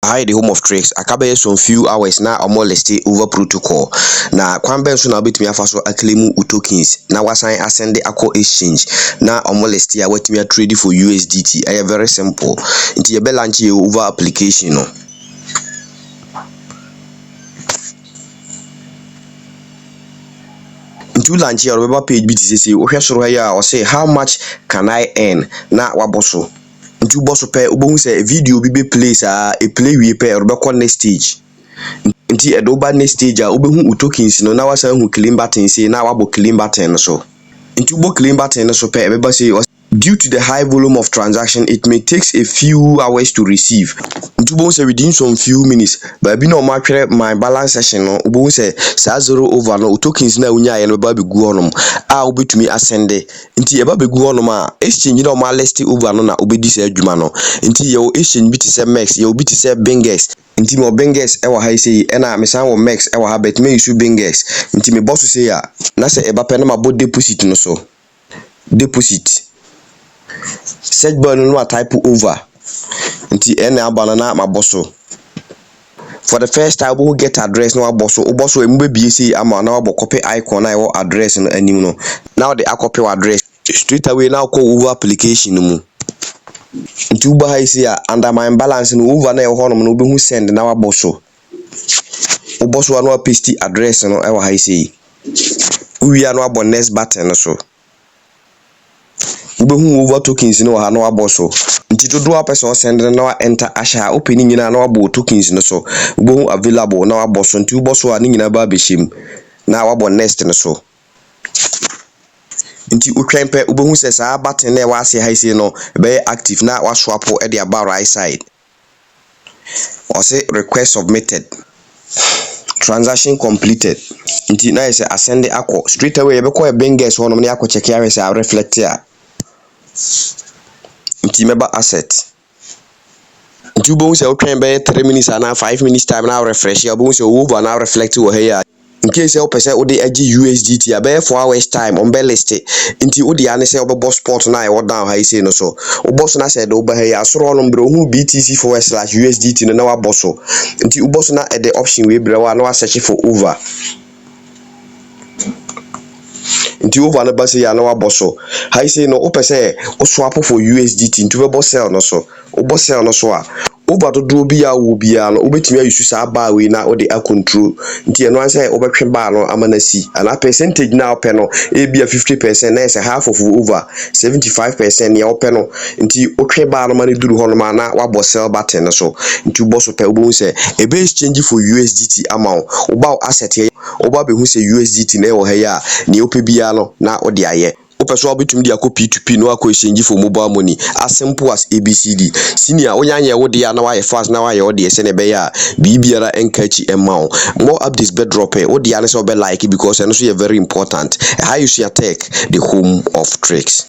Hi, the home of tricks. Akabe some few hours na omo list over protocol. Na kwan ben so na betimi afa so claim tokens. Na wasan ascend akọ exchange. Na omo list ya wetimi trade for USDT. Very simple. Nti ye be launch over application no. Nti launch your web page BTC. Ohwe soro ha ya o say how much can I earn? Na waboso. Nti uboso pe ubohu say video bi be place a play we pe robekọ next stage. Nti edoba next stage a ubehu tokens no na wasan hu claim button say na wabo claim button so. Nti ubo claim button so pe ebeba say due to the high volume of transaction it may takes a few hours to receive. Nti ubo say within some few minutes but bi na o ma twere my balance session no ubo say sa 0 over no tokens na unya ye no ba begu honom a ubetumi ascend. Nti eba begu honom a exchange na o ma list over no na obedi sa adwuma no. Nti ye o exchange bi ti say max ye obi ti say bingex. Nti mo bingex e wa ha say e na me san wo max e wa ha bet me use bingex. Nti me boss say ya na say eba pe na ma bo deposit no so deposit search bar no type over. Nti ena abana na ma bosso for the first time we get address no aboso oboso e mbe bie say ama na wabo copy icon na your address no anim no now the copy address straight away now call over application no mu. Nti uba ha say under my balance no over na e ho no no obehu send na waboso oboso no paste address no e wa ha say we are no abo next button so ubehu over tokens no ha no waboso. Nti to do a person send na wa enter asha open nyina na wabo tokens no so ubehu available na waboso. Nti uboso a nyina ba behim na wabo next no so. Nti utwen pe ubehu se sa button na wa ase ha say no be active na wa swap e dey about right side or say request submitted transaction completed. Nti na say ascend akọ straight away be call bingex ho no na akọ check ya say reflect ya. Nti meba asset nti ubo se utwen be 3 minutes and 5 minutes time na refresh ya ubo se over na reflect wo here in case you person odi agi USDT about 4 hours time on be list. Nti odi ane say obebo spot na e down ha say no so ubo so na say do be here asoro no mbro hu BTC/USDT no na wa boso. Nti ubo so na e the option we bre wa na wa search for over. Nti over na ba say ya na wa boso ha say no o pese o swap for USDT nti we bo sell no so o bo sell no so a over to do bia wo bia no obetimi ayusu sa ba we na o de a control. Nti eno an say obetwe ba no amanasi and a percentage na ope no e bia 50% na say half of over 75% ya ope no. Nti otwe ba no ma ne duru ho no ma na wa bo sell button no so. Nti bo so pe obo say e be exchange for USDT amount oba asset ye oba be hu say USDT na e wo ha ya ne ope bia no na o de aye opeso obetum dia ko P2P no akọ exchange for mobile money as simple as ABCD. Senior onyanye wo de ya na wa fast na wa ye wo de se ne be ya bibiara enkachi emma more updates be drop e wo de ya ne se be like because eno so very important. How you see tech the home of tricks.